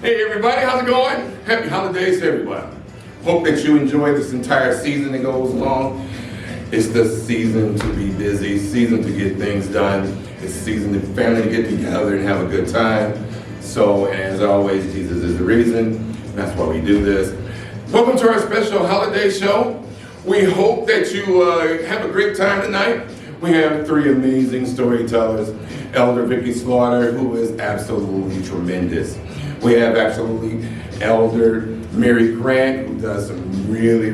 Hey everybody, how's it going? Happy holidays to everyone. Hope that you enjoy this entire season that goes along. It's the season to be busy, season to get things done. It's the season for family to get together and have a good time. So as always, Jesus is the reason. That's why we do this. Welcome to our special holiday show. We hope that you have a great time tonight. We have three amazing storytellers. Elder Vicky Slaughter, who is absolutely tremendous. We have absolutely Elder Mary Grant, who does some really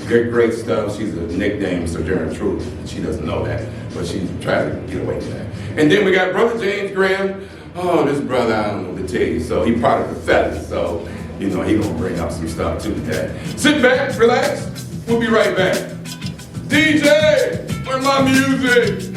great stuff. She's a nickname, Sojourner Truth. She doesn't know that, but she's trying to get away from that. And then we got Brother James Graham. Oh, this brother, I don't know what to tell you. So he part of the feathers, so you know he gonna bring up some stuff too today. Sit back, relax. We'll be right back. DJ, where's my music?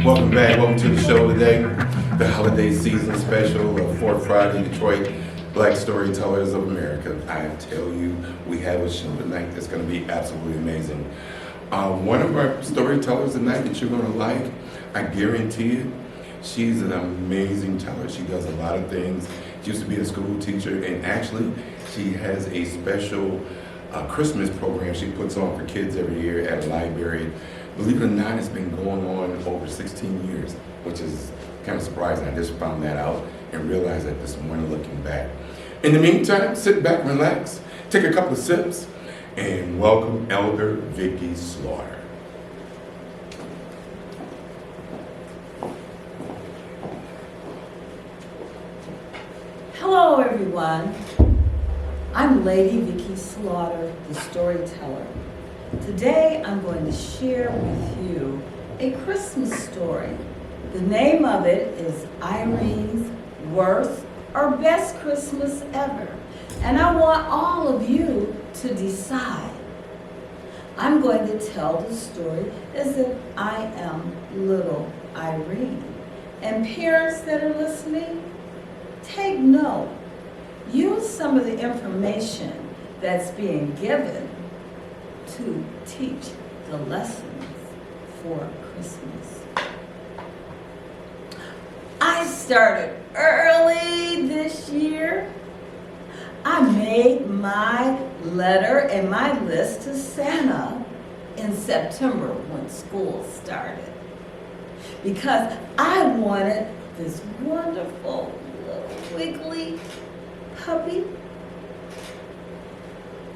Welcome back, welcome to the show today. The holiday season special of 4th Friday, Detroit Black Storytellers of America. I tell you, we have a show tonight that's going to be absolutely amazing. One of our storytellers tonight that you're going to like, I guarantee it, she's an amazing teller. She does a lot of things. She used to be a school teacher, and actually she has a special Christmas program she puts on for kids every year at a library. Believe it or not, it's been going on over 16 years, which is kind of surprising. I just found that out and realized that this morning looking back. In the meantime, sit back, relax, take a couple of sips, and welcome Elder Vicky Slaughter. Hello everyone, I'm Lady Vicky Slaughter, the storyteller. Today I'm going to share with you a Christmas story. The name of it is Irene's Worst or Best Christmas Ever. And I want all of you to decide. I'm going to tell the story as if I am little Irene. And parents that are listening, take note. Use some of the information that's being given to teach the lessons for Christmas. I started early this year. I made my letter and my list to Santa in September when school started because I wanted this wonderful little wiggly puppy.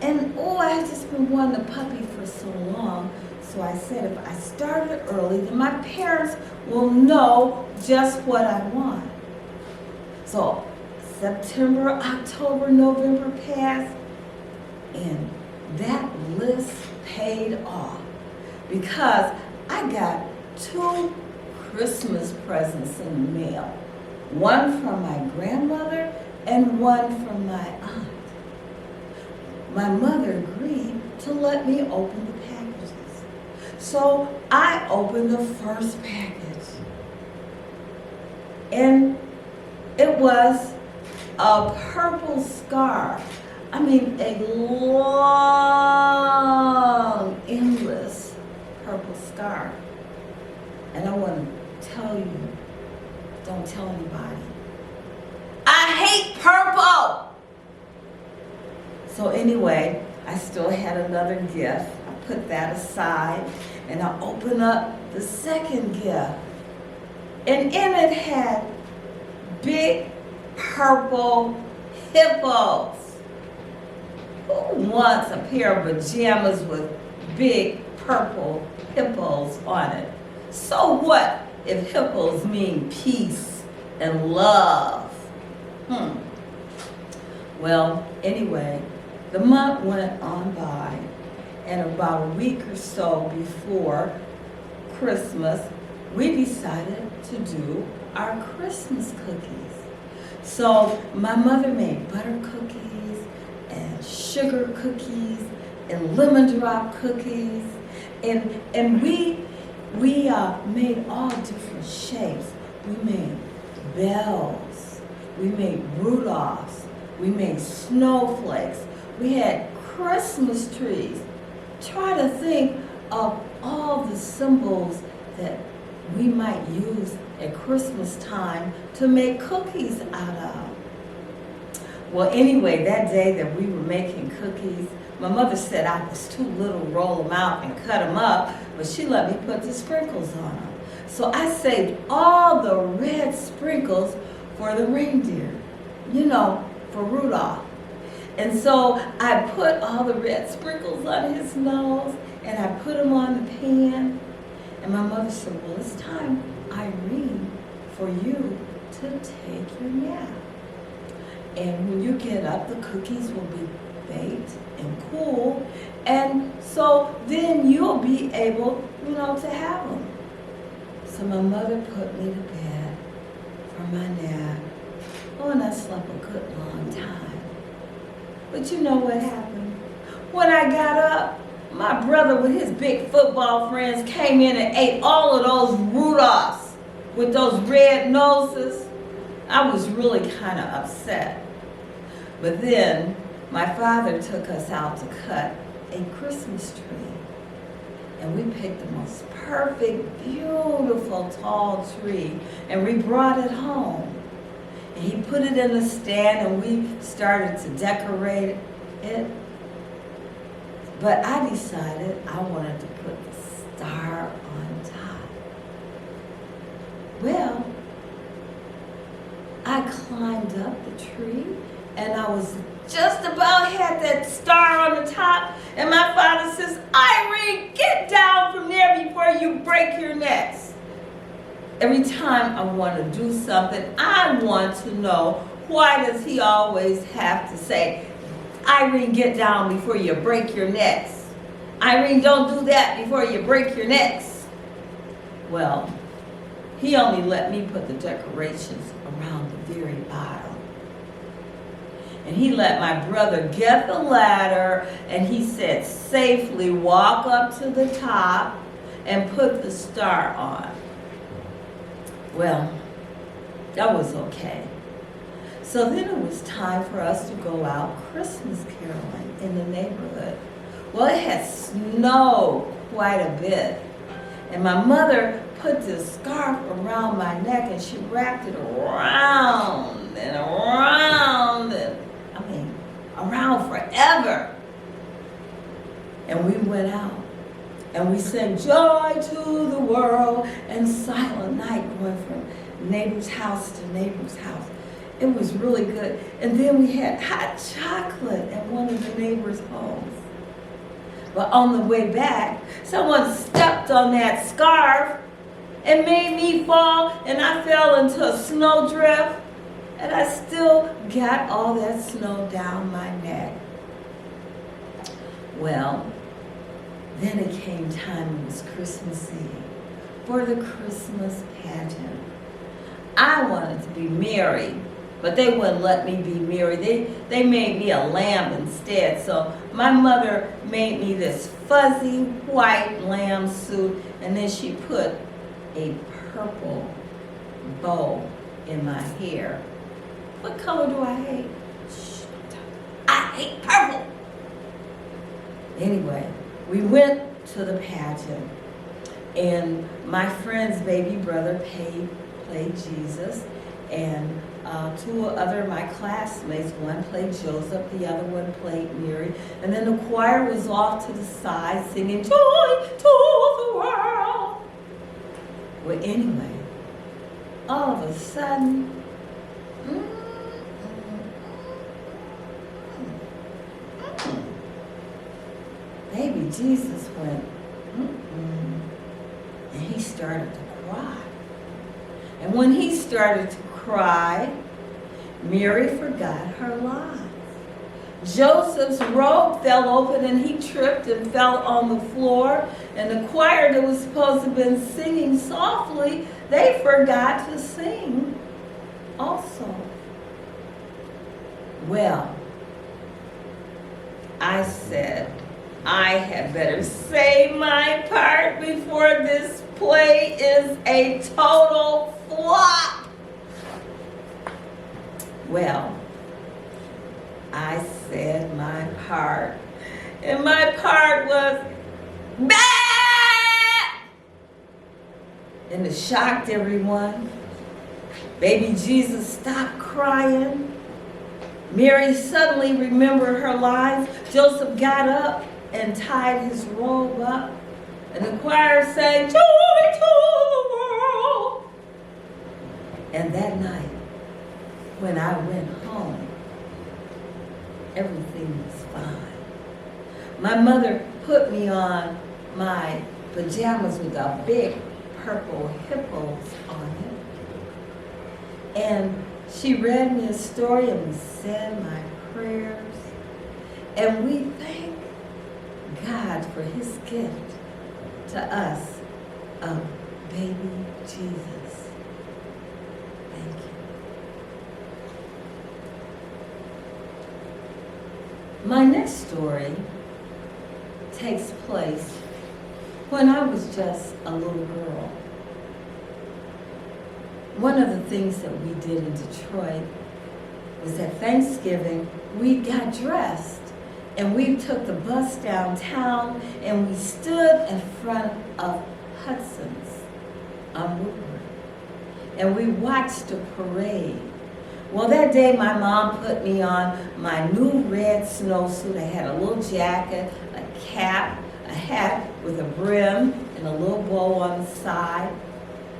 And I had just been wanting a puppy for so long. So I said, if I started early, then my parents will know just what I want. So September, October, November passed, and that list paid off because I got 2 Christmas presents in the mail. One from my grandmother and one from my aunt. My mother agreed to let me open the packages. So I opened the first package. And it was a purple scarf. I mean, a long, endless purple scarf. And I want to tell you, don't tell anybody. I hate purple! So anyway, I still had another gift. I put that aside and I opened up the second gift. And in it had big purple hippos. Who wants a pair of pajamas with big purple hippos on it? So what if hippos mean peace and love? Well, anyway, the month went on by, and about a week or so before Christmas, we decided to do our Christmas cookies. So my mother made butter cookies and sugar cookies and lemon drop cookies, and we made all different shapes. We made bells, we made Rudolphs, we made snowflakes, we had Christmas trees. Try to think of all the symbols that we might use at Christmas time to make cookies out of. Well, anyway, that day that we were making cookies, my mother said I was too little to roll them out and cut them up, but she let me put the sprinkles on them. So I saved all the red sprinkles for the reindeer, for Rudolph. And so I put all the red sprinkles on his nose, and I put them on the pan. And my mother said, well, it's time, Irene, for you to take your nap. And when you get up, the cookies will be baked and cool. And so then you'll be able, to have them. So my mother put me to bed for my nap. Oh, and I slept a good long time. But you know what happened? When I got up, my brother with his big football friends came in and ate all of those Rudolphs with those red noses. I was really kind of upset. But then my father took us out to cut a Christmas tree. And we picked the most perfect, beautiful, tall tree, and we brought it home. And he put it in the stand, and we started to decorate it. But I decided I wanted to put the star on top. Well, I climbed up the tree, and I was just about had that star on the top, and my father says, Irene, get down from there before you break your necks. Every time I want to do something, I want to know, why does he always have to say, Irene, get down before you break your necks. Irene, don't do that before you break your necks. Well, he only let me put the decorations around the very bottom. And he let my brother get the ladder, and he said, safely walk up to the top and put the star on. Well, that was okay. So then it was time for us to go out Christmas caroling in the neighborhood. Well, it had snowed quite a bit. And my mother put this scarf around my neck, and she wrapped it around and around and, around forever. And we went out. And we sang joy to the world and silent night, going from neighbor's house to neighbor's house. It was really good. And then we had hot chocolate at one of the neighbor's homes. But on the way back, someone stepped on that scarf and made me fall, and I fell into a snowdrift, and I still got all that snow down my neck. Well, then it came time, it was Christmas Eve, for the Christmas pageant. I wanted to be Mary, but they wouldn't let me be Mary. They made me a lamb instead. So my mother made me this fuzzy white lamb suit, and then she put a purple bow in my hair. What color do I hate? Shh, I hate purple. Anyway, we went to the pageant, and my friend's baby brother played Jesus, and two other of my classmates, one played Joseph, the other one played Mary, and then the choir was off to the side singing joy to the world. Well, anyway, all of a sudden, baby Jesus went, mm-mm, and he started to cry. And when he started to cry, Mary forgot her lies. Joseph's robe fell open and he tripped and fell on the floor. And the choir that was supposed to have been singing softly, they forgot to sing also. Well, I said, I had better say my part before this play is a total flop. Well, I said my part, and my part was bad! And it shocked everyone. Baby Jesus stopped crying. Mary suddenly remembered her lines. Joseph got up and tied his robe up, and the choir sang, "Joy to the world." And that night, when I went home, everything was fine. My mother put me on my pajamas with a big purple hippos on it. And she read me a story and we said my prayers. And we thank God for his gift to us of baby Jesus. Thank you. My next story takes place when I was just a little girl. One of the things that we did in Detroit was at Thanksgiving, we got dressed and we took the bus downtown and we stood in front of Hudson's on Woodward and we watched a parade. Well, that day my mom put me on my new red snowsuit. I had a little jacket, a cap, a hat with a brim and a little bow on the side,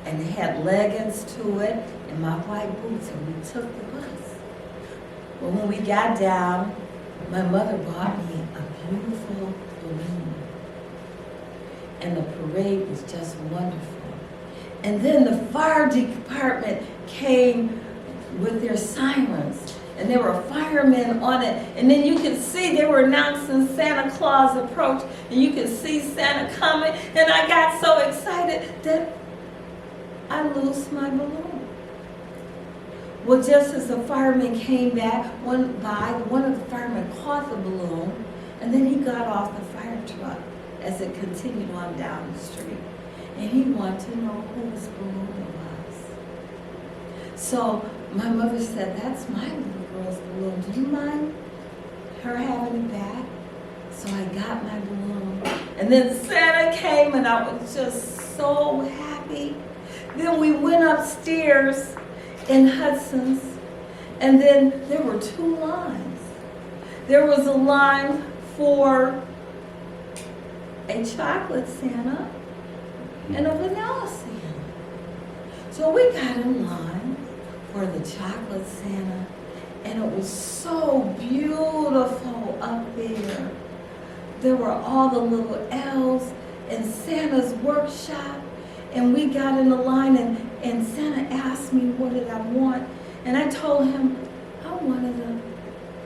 and it had leggings to it and my white boots, and we took the bus. Well, when we got down, my mother bought me a beautiful balloon, and the parade was just wonderful. And then the fire department came with their sirens, and there were firemen on it, and then you could see they were announcing Santa Claus approach, and you could see Santa coming, and I got so excited that I lost my balloon. Well, just as the firemen came back, one of the firemen caught the balloon, and then he got off the fire truck as it continued on down the street, and he wanted to know whose balloon it was. So my mother said, "That's my little girl's balloon. Do you mind her having it back?" So I got my balloon. And then Santa came and I was just so happy. Then we went upstairs in Hudson's, and then there were two lines. There was a line for a chocolate Santa and a vanilla Santa. So we got in line for the chocolate Santa, and it was so beautiful up there. There were all the little elves in Santa's workshop, and we got in the line, and Santa asked me what did I want, and I told him I wanted an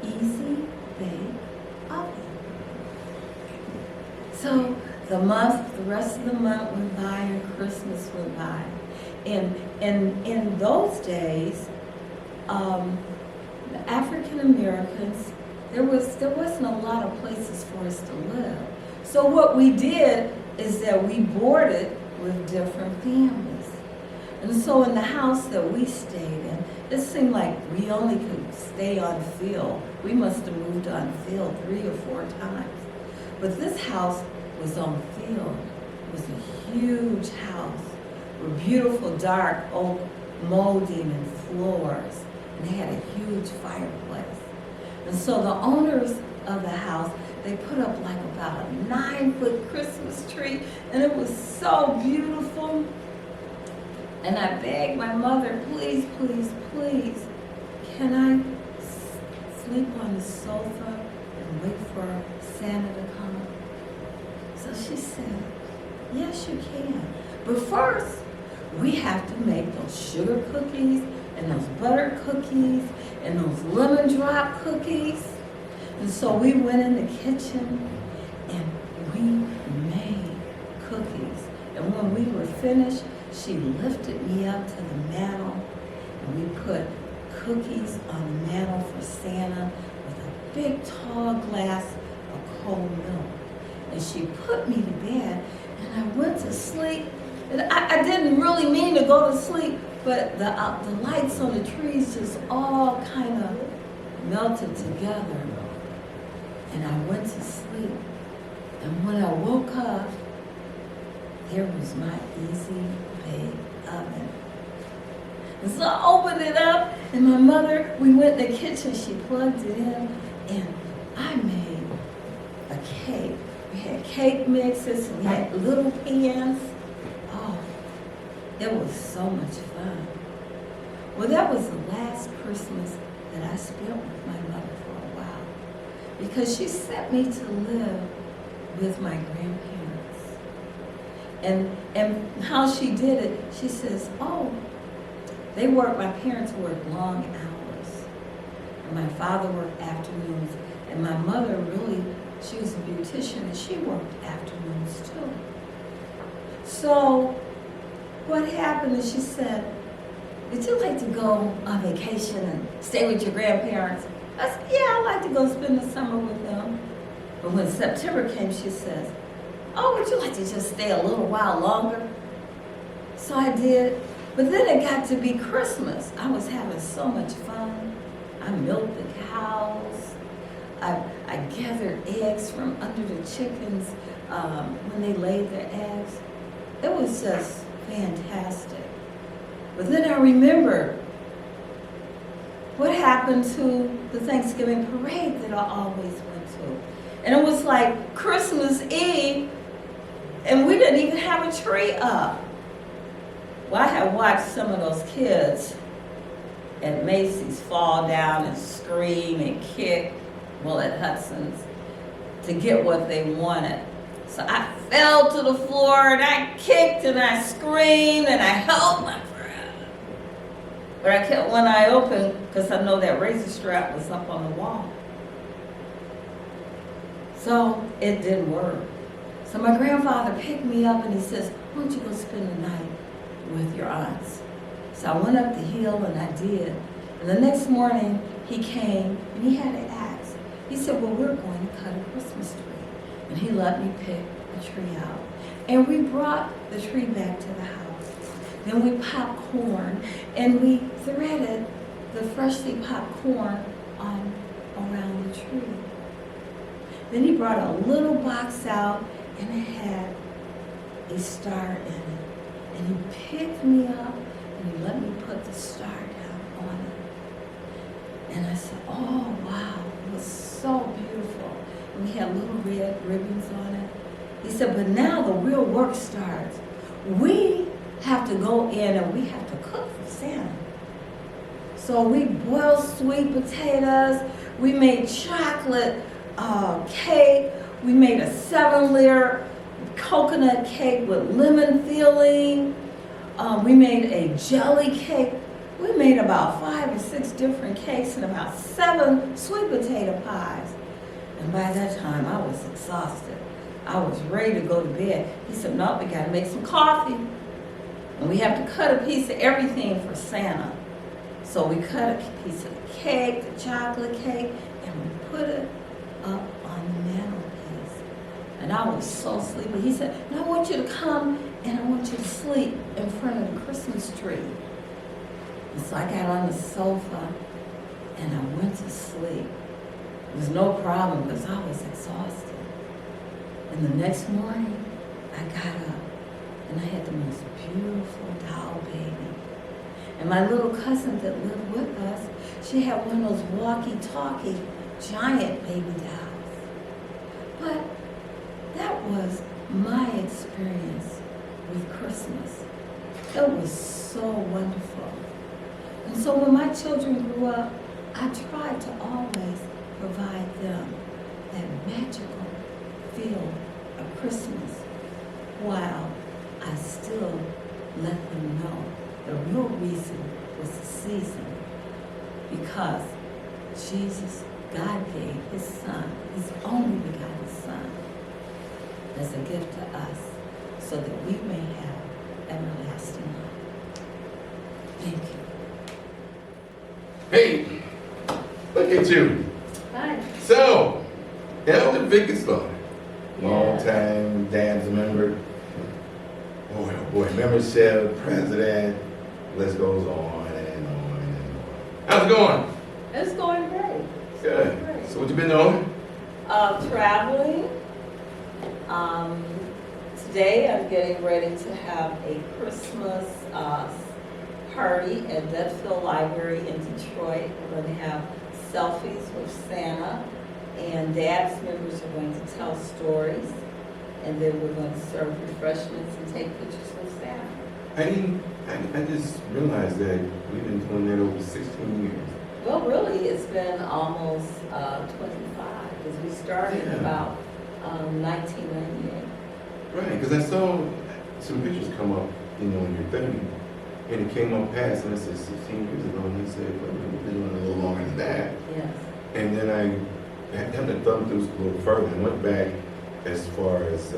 easy bake oven. So the rest of the month went by, and Christmas went by. And in those days, the African Americans, there wasn't a lot of places for us to live. So what we did is that we boarded with different families. And so in the house that we stayed in, it seemed like we only could stay on field. We must have moved on field 3 or 4 times. But this house was on field. It was a huge house with beautiful dark oak molding and floors. And they had a huge fireplace. And so the owners of the house, they put up like about a 9-foot Christmas tree, and it was so beautiful. And I begged my mother, please, please, please, can I sleep on the sofa and wait for Santa to come? she said, yes, you can. But first, we have to make those sugar cookies and those butter cookies and those lemon drop cookies. And so we went in the kitchen and we made cookies. And when we were finished, she lifted me up to the mantle and we put cookies on the mantle for Santa with a big tall glass of cold milk. And she put me to bed and I went to sleep. And I didn't really mean to go to sleep, but the lights on the trees just all kind of melted together. And I went to sleep. And when I woke up, there was my easy bake oven. And so I opened it up, and my mother, we went in the kitchen, she plugged it in, and I made a cake. We had cake mixes, we had little pans. Oh, it was so much fun. Well, that was the last Christmas that I spent with my mother for a while, because she sent me to live with my grandparents. And how she did it, she says, oh, my parents worked long hours. And my father worked afternoons. And my mother really, she was a beautician and she worked afternoons too. So what happened is she said, would you like to go on vacation and stay with your grandparents? I said, yeah, I'd like to go spend the summer with them. But when September came, she says, oh, would you like to just stay a little while longer? So I did. But then it got to be Christmas. I was having so much fun. I milked the cows. I gathered eggs from under the chickens when they laid their eggs. It was just fantastic. But then I remembered what happened to the Thanksgiving parade that I always went to. And it was like Christmas Eve, and we didn't even have a tree up. Well, I had watched some of those kids at Macy's fall down and scream and kick, well, at Hudson's, to get what they wanted. So I fell to the floor and I kicked and I screamed and I held my breath. But I kept one eye open because I know that razor strap was up on the wall. So it didn't work. So my grandfather picked me up and he says, why don't you go spend the night with your aunts? So I went up the hill and I did. And the next morning he came and he had an axe. He said, well, we're going to cut a Christmas tree. And he let me pick the tree out. And we brought the tree back to the house. Then we popped corn and we threaded the freshly popped corn on around the tree. Then he brought a little box out and it had a star in it. And he picked me up and he let me put the star down on it. And I said, oh, wow, it was so beautiful. And we had little red ribbons on it. He said, but now the real work starts. We have to go in and we have to cook for Santa. So we boiled sweet potatoes. We made chocolate cake. We made a 7-layer coconut cake with lemon filling. We made a jelly cake. We made about 5 or 6 different cakes and about 7 sweet potato pies. And by that time, I was exhausted. I was ready to go to bed. He said, no, we got to make some coffee. And we have to cut a piece of everything for Santa. So we cut a piece of the cake, the chocolate cake, and we put it up on the mantelpiece. And I was so sleepy. He said, no, I want you to come and I want you to sleep in front of the Christmas tree. And so I got on the sofa and I went to sleep. It was no problem because I was exhausted. And the next morning, I got up and I had the most beautiful doll baby. And my little cousin that lived with us, she had one of those walkie-talkie giant baby dolls. But that was my experience with Christmas. It was so wonderful. And so when my children grew up, I tried to always provide them that magical feel of Christmas, while I still let them know the real reason was the season. Because Jesus, God gave his son, his only begotten son, as a gift to us, so that we may have everlasting life. Thank you. Hey, look at you. Hi. So, Elder Vicky Slaughter, Yeah. long-time DABS member. Boy, oh boy, membership, president, list goes on and on and on. How's it going? It's going great. Good. Great. So what you been doing? Traveling. Today I'm getting ready to have a Christmas party at Dudfield Library in Detroit. We're going to have selfies with Santa, and DABS members are going to tell stories, and then we're going to serve refreshments and take pictures with Santa. I just realized that we've been doing that over 16 years. Well, really, it's been almost 25, because we started Yeah. about 1998. Right, because I saw some pictures come up, in your thing, and it came up past, and I said 16 years ago, and they said, well, we've been doing it a little longer than that. Yes. And then I had to thumb through a little further and went back as far as,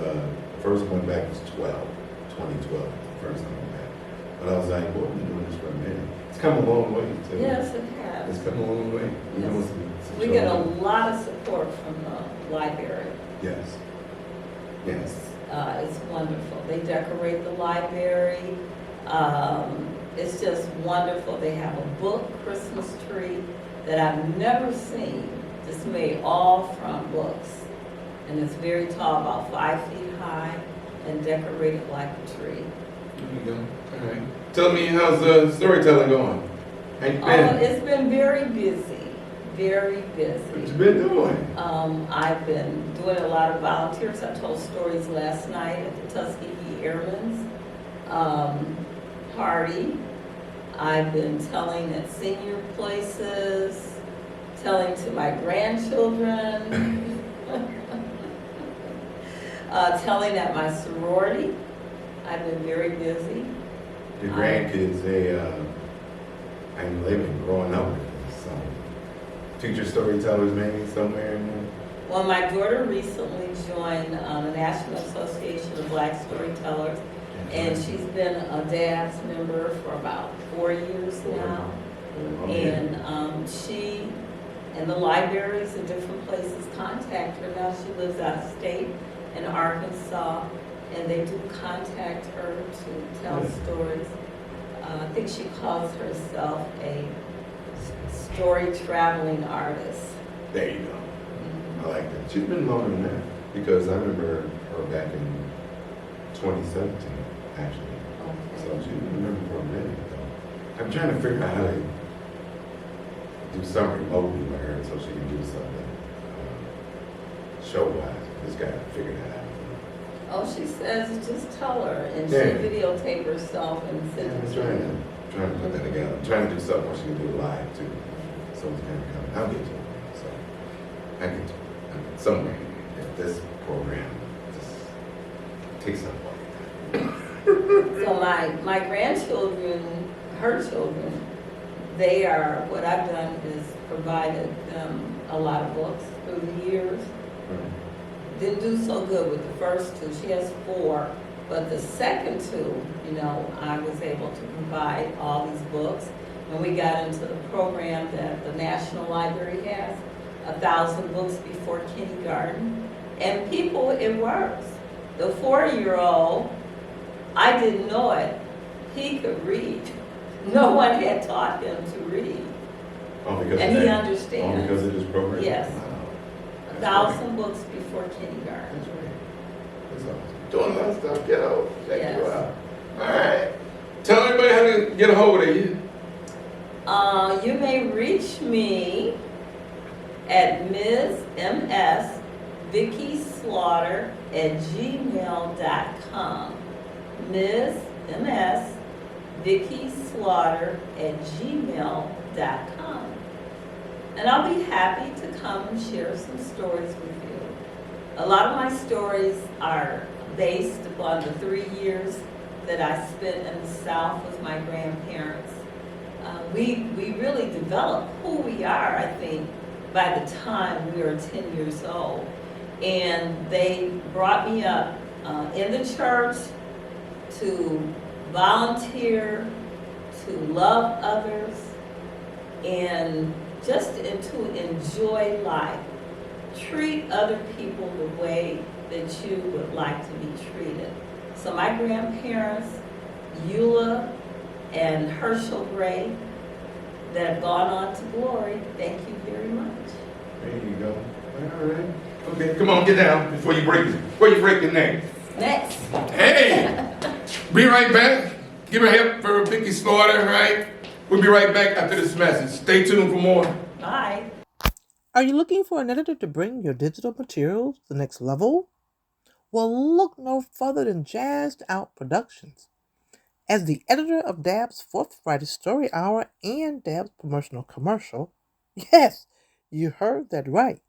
first one back was 2012, the first time I went back. But I was like, well, we've been doing this for a minute. It's come a long way, too. Yes, it has. It's come a long way. You know, Yes. some We get a trouble. lot of support from the library. Yes. Yes. It's wonderful. They decorate the library. It's just wonderful. They have a book Christmas tree that I've never seen. It's made all from books. And it's very tall, about 5 feet high, and decorated like a tree. There you go. All right. Tell me, how's storytelling going? How you been? It's been very busy. Very What busy. you been doing? I've been doing a lot of volunteers. I told stories last night at the Tuskegee Airmen's party. I've been telling at senior places, telling to my grandchildren, telling at my sorority. I've been very busy. Your grandkids, I know they've been growing up with some future storytellers maybe somewhere in there. Well, my daughter recently joined the National Association of Black Storytellers, and she's been a DABS member for about 4 years now. And she and the libraries in different places contact her now. She lives out of state in Arkansas, and they do contact her to tell stories. I think she calls herself a story traveling artist. There you go. I like that. She's been longer than that because I remember her back in 2017, actually. So she's been a member for a minute though. I'm trying to figure out how to do something remotely with her so she can do something show-wise. Just gotta figure that out. Oh, she says just tell her, and Yeah. she videotape herself and send I'm it to her. trying to put that together. I'm trying to do something where she can do it live too. So it's kind of coming. I'll get to it. So I get to it. Somewhere. If this program just takes up all your time. So my grandchildren, her children, they are, what I've done is provided them a lot of books through the years. Didn't do so good with the first two. She has 4, but the second 2, I was able to provide all these books. When we got into the program that the National Library has, 1,000 books before kindergarten, and people, it works. The 4-year-old, I didn't know it, he could read. No one had taught him to read. Oh, because And of he that? understands. Oh, because of this program? Yes. Wow. That's 1,000 books before kindergarten. That's right. That's awesome. Doing a lot of stuff, kiddo. Check you Yes. out. All right. Tell everybody how to get a hold of you. You may reach me at ms.vickyslaughter@gmail.com. ms.vickyslaughter@gmail.com. And I'll be happy to come and share some stories with you A lot of my stories are based upon the 3 years that I spent in the South with my grandparents. We really developed who we are, I think, by the time we were 10 years old. And they brought me up in the church to volunteer, to love others, and just to enjoy life. Treat other people the way that you would like to be treated. So my grandparents, Eula and Herschel Gray, that have gone on to glory, thank you very much. There you go. All right. Okay, come on, get down before you break your neck. Next. Hey, be right back. Give a hip for Vicky Slaughter, right? We'll be right back after this message. Stay tuned for more. Bye. Are you looking for an editor to bring your digital materials to the next level? Well, look no further than Jazzed Out Productions. As the editor of DABS' Fourth Friday Story Hour and DABS Promotional Commercial, yes, you heard that right.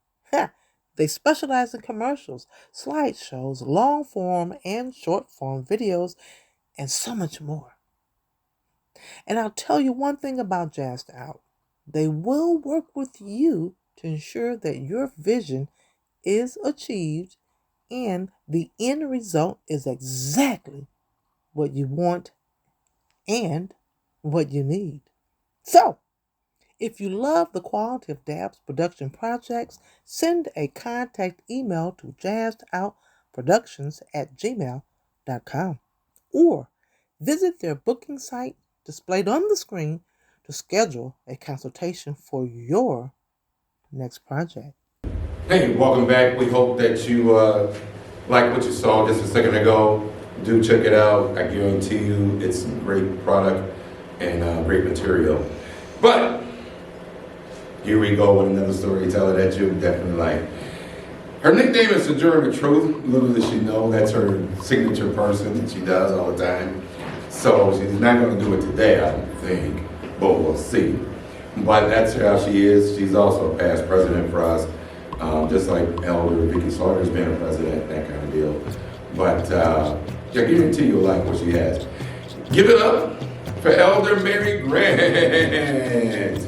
They specialize in commercials, slideshows, long-form and short-form videos, and so much more. And I'll tell you one thing about Jazzed Out. They will work with you to ensure that your vision is achieved and the end result is exactly what you want and what you need. So, if you love the quality of DABS production projects, send a contact email to jazzedoutproductions@gmail.com or visit their booking site displayed on the screen to schedule a consultation for your next project. Hey, welcome back. We hope that you like what you saw just a second ago. Do check it out. I guarantee you it's a great product and great material. But here we go with another storyteller that you'll definitely like. Her nickname is Sajura the Truth. Little does she know that's her signature person that she does all the time. So she's not going to do it today, I don't think, but we'll see. But that's how she is. She's also a past president for us, just like Elder Vicky Slaughter's been a president, that kind of deal. But I guarantee you'll like what she has. Give it up for Elder Mary Grant.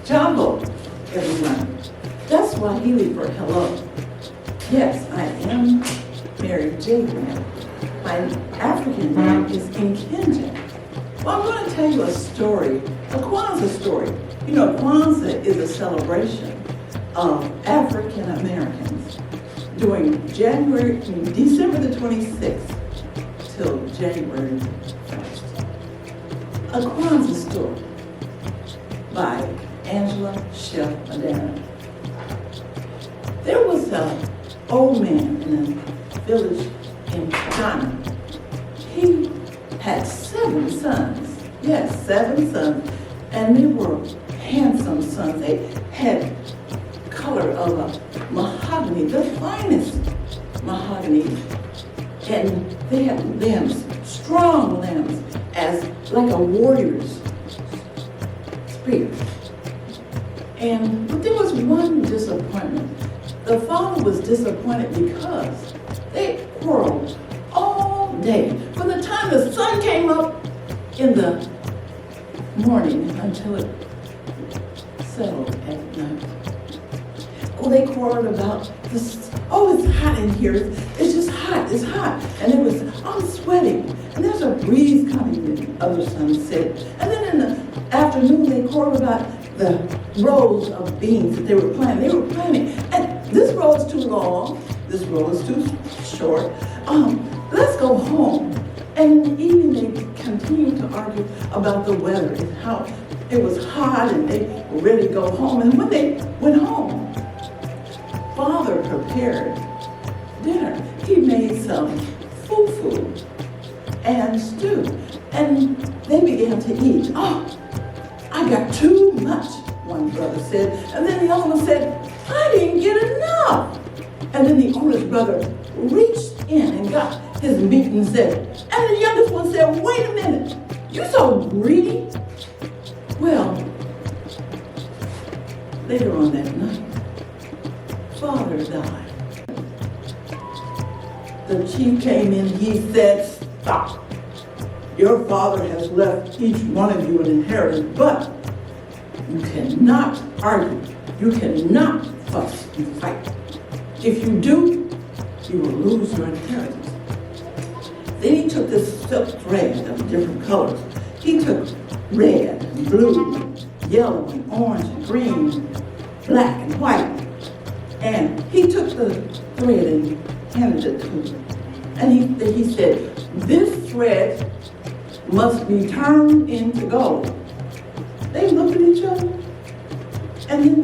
Jambo, everyone. That's Swahili for hello. Yes, I am Mary J. Grant. My African name is Nkinja. Well, I'm going to tell you a story, a Kwanzaa story. You know, Kwanzaa is a celebration of African Americans during December the 26th till January 1st. A Kwanzaa story by Angela Chef Madera. There was an old man in a village in Ghana. He had 7 sons. Yes, 7 sons. And they were handsome sons. They had color of a mahogany, the finest mahogany. And they had limbs, strong limbs, as like a warrior's spear. But there was one disappointment. The father was disappointed because they quarreled all day. From the time the sun came up in the morning until it settled at night. Oh, they quarreled about this. Oh, it's hot in here. It's just hot. It's hot. And I'm sweating. And there's a breeze coming, the other son said. And then in the afternoon, they quarreled about the rows of beans that they were planting. They were planting, and this row is too long, this row is too short. Let's go home. And in the evening, they continued to argue about the weather and how it was hot, and they were ready to go home. And when they went home, Father prepared dinner. He made some fufu and stew, and they began to eat. Oh, I got too much, one brother said. And then the other one said, I didn't get enough. And then the oldest brother reached in and got his meat and said, and the youngest one said, wait a minute, you so greedy? Well, later on that night, father died. The chief came in, he said, "Stop. Your father has left each one of you an inheritance, but you cannot argue. You cannot fuss and fight. If you do, you will lose your inheritance." Then he took this silk thread of different colors. He took red and blue, yellow and orange and green, black and white. And he took the thread and handed it to him. And he said, "This thread must be turned into gold." They looked at each other, and then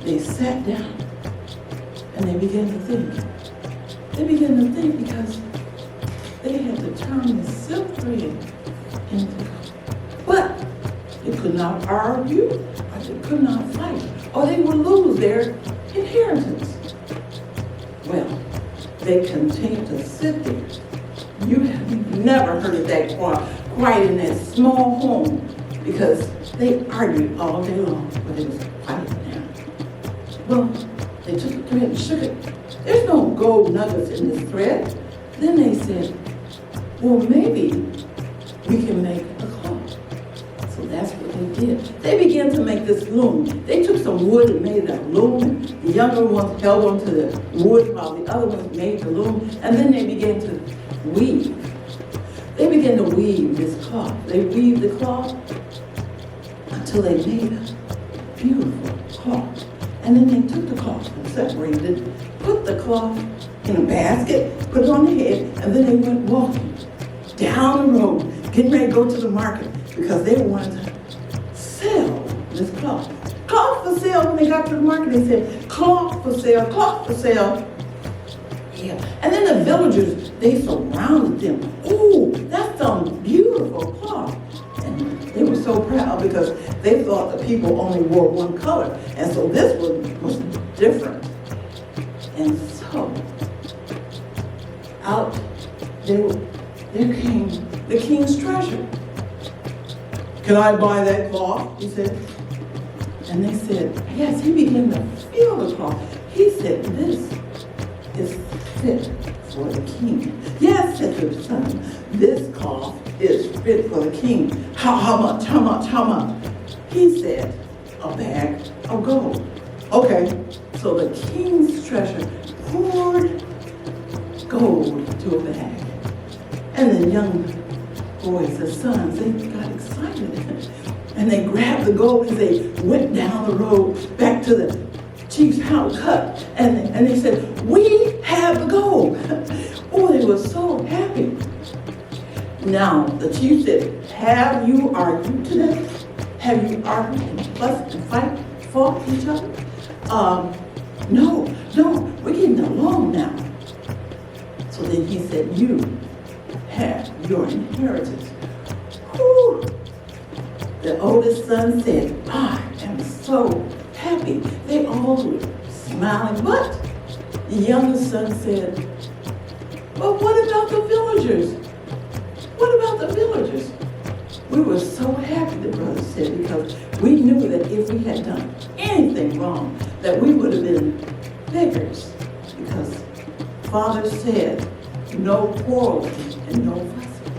they sat down, and they began to think. They began to think because they had to turn the silk thread into gold. But they could not argue, or they could not fight, or they would lose their inheritance. Well, they continued to sit there. You have never heard of that quiet in that small home because they argued all day long, but it was quiet now. Well, they took the thread and shook it. There's no gold nuggets in this thread. Then they said, "Well, maybe we can make a cloth." So that's what they did. They began to make this loom. They took some wood and made a loom. The younger ones held onto the wood while the other ones made the loom. And then they began to weave. They began to weave this cloth. They weaved the cloth until they made a beautiful cloth. And then they took the cloth and separated it, put the cloth in a basket, put it on the head, and then they went walking down the road, getting ready to go to the market because they wanted to sell this cloth. Cloth for sale. When they got to the market, they said, "Cloth for sale, cloth for sale." Yeah. And then the villagers, they surrounded them. "Ooh, that's some beautiful cloth." And they were so proud because they thought the people only wore one color. And so this was different. And so, out there came the king's treasure. "Can I buy that cloth?" he said. And they said, yes. He began to feel the cloth. He said, "This is fit for the king." "Yes," said the son, "this cloth is fit for the king." How much? How much? How much?" He said, "A bag of gold." Okay, so the king's treasure poured gold into a bag. And the young boys, the sons, they got excited. And they grabbed the gold as they went down the road back to the chief's house hut. And they said, "We have the gold." Oh, they were so happy. Now, the chief said, "Have you argued today? Have you argued and fussed and fought each other?" No, we're getting along now." So then he said, "You have your inheritance." Whew. The oldest son said, "I am so happy." They all were smiling, but the youngest son said, "But what about the villagers? What about the villagers?" "We were so happy," the brother said, "because we knew that if we had done anything wrong, that we would have been beggars. Because Father said, no quarreling and no fussing.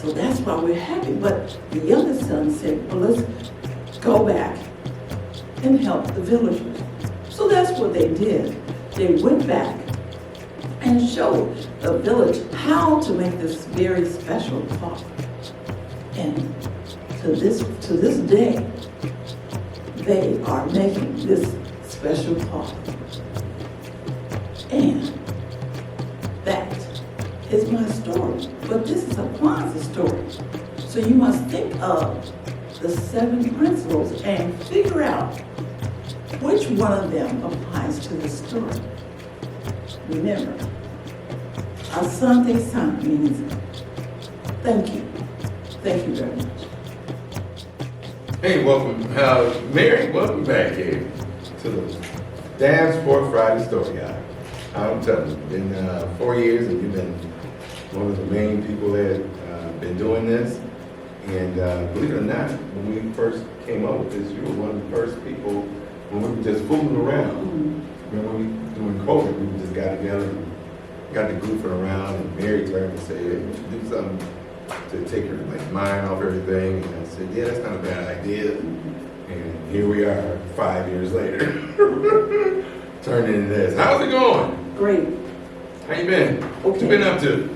So that's why we're happy." But the youngest son said, "Well, let's go back and help the villagers." So that's what they did. They went back and showed the village how to make this very special cloth. And to this day, they are making this special cloth. And that is my story. But this is a Kwanzaa story. So you must think of the 7 principles and figure out which one of them applies to the story. Remember, Asante San means thank you. Thank you very much. Hey, welcome, Mary, welcome back here to the DABS 4th Friday Story Hour. I'm telling you, it's been 4 years and you've been one of the main people that been doing this. And believe it or not, when we first came up with this, you were one of the first people when we were just fooling around. Remember, during COVID, we just got together and got to goofing around, and Mary turned and said, hey, we should do something to take your mind off everything. And I said, yeah, that's not a bad idea. And here we are 5 years later, turning into this. How's it going? Great. How you been? What you been up to?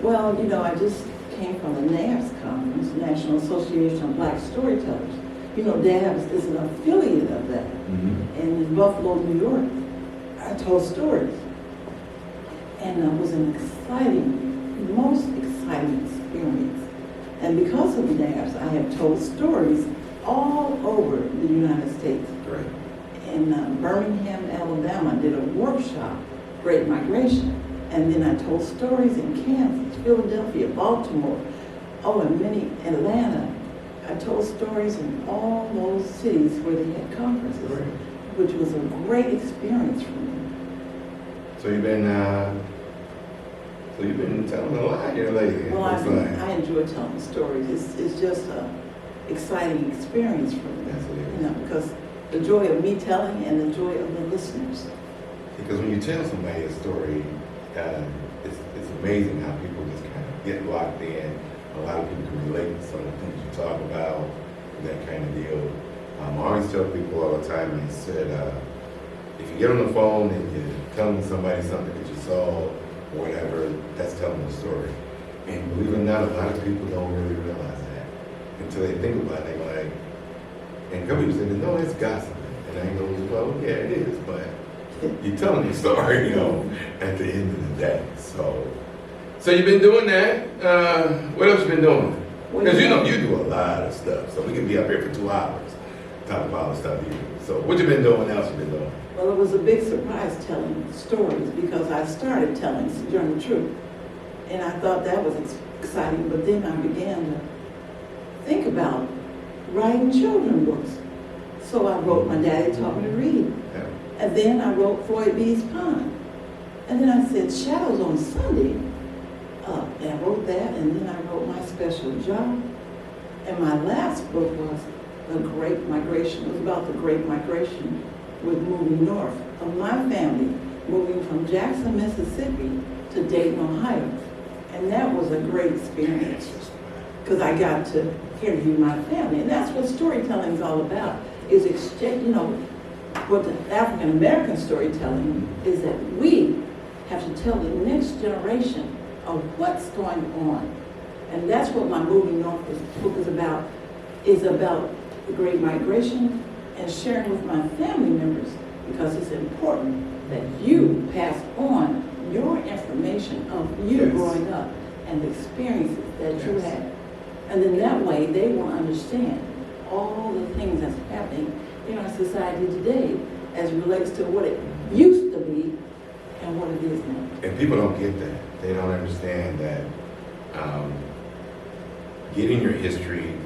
Well, I just came from the NABS conference, National Association of Black Storytellers. DABS is an affiliate of that. And in Buffalo, New York, I told stories. And it was an most exciting experience. And because of the NABS, I have told stories all over the United States. Great. In Birmingham, Alabama, I did a workshop, Great Migration. And then I told stories in Kansas, Philadelphia, Baltimore, and Atlanta. I told stories in all those cities where they had conferences, Great. which was a great experience for me. So you've been telling a lot here lately. Well, I enjoy telling stories. It's just an exciting experience for me. Yes, it is. Because the joy of me telling and the joy of the listeners. Because when you tell somebody a story, it's amazing how people just kind of get locked in. A lot of people can relate to some of the things you talk about, that kind of deal. I always tell people all the time, I said, if you get on the phone and you're telling somebody something that you saw, or whatever, that's telling a story. And believe it or not, a lot of people don't really realize that until they think about it. They go like, and a couple people say, no, it's gossip. And I go, well, yeah, it is, but you're telling your story, at the end of the day. So you've been doing that. What else you been doing? Because you do a lot of stuff. So we can be up here for 2 hours talking about all the stuff you do. So what you been doing? What else you been doing? Well, it was a big surprise telling stories because I started telling Sojourner Truth. And I thought that was exciting, but then I began to think about writing children's books. So I wrote My Daddy Taught Me to Read. Yeah. And then I wrote Floyd B's Pond. And then I said Shadows on Sunday. And I wrote that, and then I wrote My Special Job. And my last book was The Great Migration. It was about the Great Migration with moving north of my family, moving from Jackson, Mississippi to Dayton, Ohio. And that was a great experience because I got to interview my family. And that's what storytelling is all about, is exchange, what the African American storytelling is that we have to tell the next generation of what's going on. And that's what my Moving North book is about the Great Migration and sharing with my family members, because it's important that you pass on your information of you growing up and the experiences that you had. And then that way they will understand all the things that's happening in our society today as it relates to what it used to be and what it is now. And people don't get that. They don't understand that getting your history,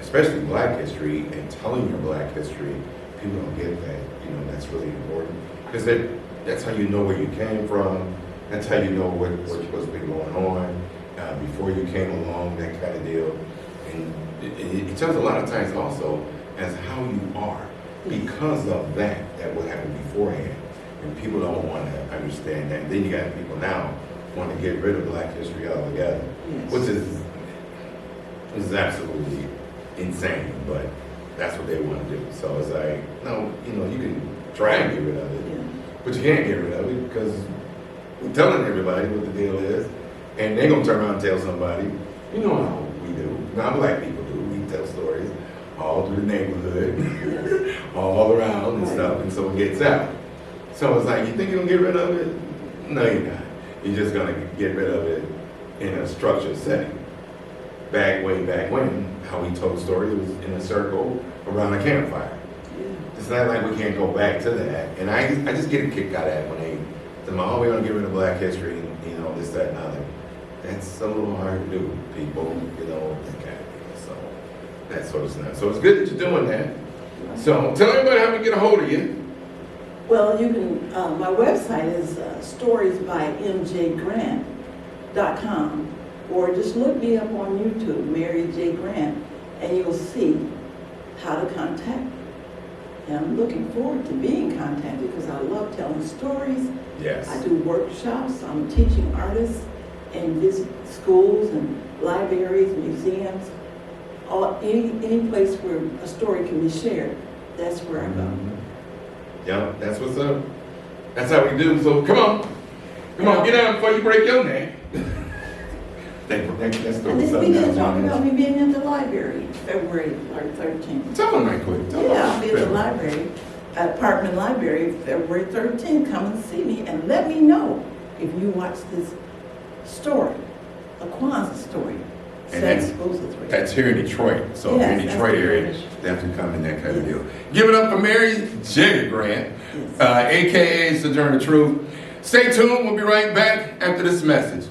especially Black history, and telling your Black history, people don't get that. That's really important. Because that's how you know where you came from. That's how you know what's been going on before you came along, that kind of deal. And it tells a lot of times also as how you are because of that what happened beforehand. And people don't want to understand that. Then you got people now want to get rid of Black history altogether, which is absolutely insane, but that's what they want to do. So it's like, no, you can try and get rid of it, but you can't get rid of it because we're telling everybody what the deal is, and they're going to turn around and tell somebody, how we do. Now, Black people do. We tell stories all through the neighborhood, all around and stuff, and so it gets out. So it's like, you think you're going to get rid of it? No, you're not. You're just going to get rid of it in a structured setting. Way back when, how we told stories was in a circle around a campfire. It's not like we can't go back to that. And I just get a kick out of that when they say, oh, we're going to get rid of Black history, and, this, that, and other. That's a little hard to do, people, that kind of thing. So, that sort of stuff. So it's good that you're doing that. So tell everybody how to get a hold of you. Well, you can, my website is storiesbymjgrant.com, or just look me up on YouTube, Mary J. Grant, and you'll see how to contact me. And I'm looking forward to being contacted because I love telling stories. Yes. I do workshops. I'm teaching artists and visit schools and libraries, museums, any place where a story can be shared. That's where I go. Yep, that's what's up. That's how we do. So come on, get down before you break your neck. That's And this weekend, talking about me being at the library, February 13th. Tell them right quick. Tell Yeah, them. I'll be at the library, at Parkman Library, February 13th. Come and see me and let me know if you watch this story, a Kwanzaa story. That's here in Detroit. So Yes, if you're in Detroit area, they have to come in that kind of deal. Give it up for Mary J. Grant, aka Sojourner Truth. Stay tuned. We'll be right back after this message.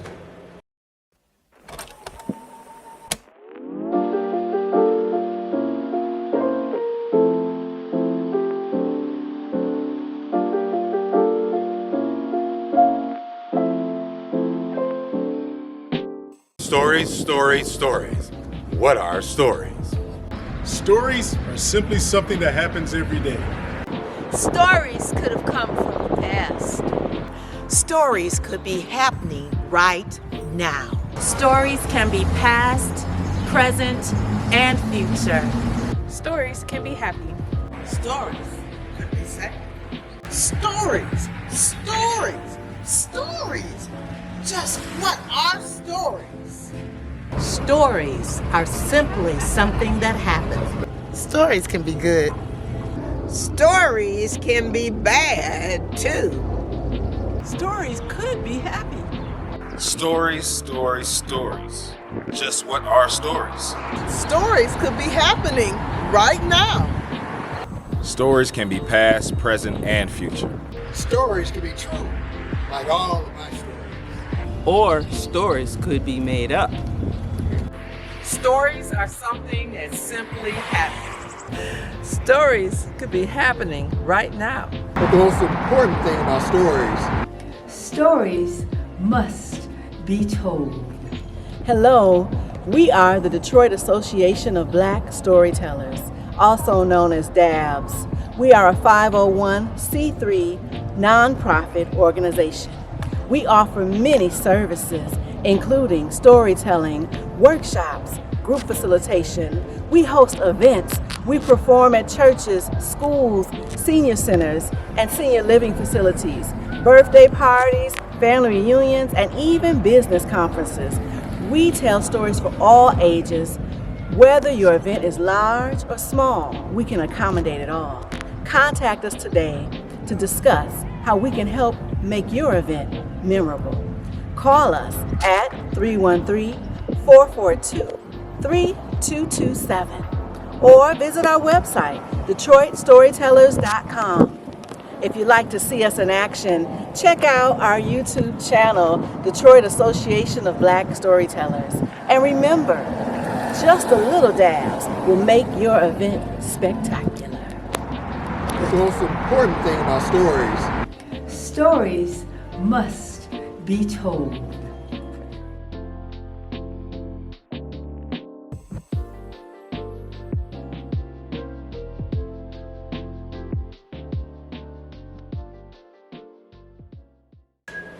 Stories. What are stories? Stories are simply something that happens every day. Stories could have come from the past. Stories could be happening right now. Stories can be past, present, and future. Stories can be happy. Stories could be sad. Stories. Just what are stories? Stories are simply something that happens. Stories can be good. Stories can be bad too. Stories could be happy. Stories. Just what are stories? Stories could be happening right now. Stories can be past, present, and future. Stories can be true, like all of my stories. Or stories could be made up. Stories are something that simply happens. Stories could be happening right now. But the most important thing about Stories must be told. Hello, we are the Detroit Association of Black Storytellers, also known as DABS. We are a 501c3 nonprofit organization. We offer many services, including storytelling, workshops, group facilitation. We host events. We perform at churches, schools, senior centers, and senior living facilities, birthday parties, family reunions, and even business conferences. We tell stories for all ages. Whether your event is large or small, we can accommodate it all. Contact us today to discuss how we can help make your event memorable. Call us at 313-442-3227 or visit our website, DetroitStorytellers.com. If you'd like to see us in action, check out our YouTube channel, Detroit Association of Black Storytellers. And remember, just a little dabs will make your event spectacular. But the most important thing about Stories must be told.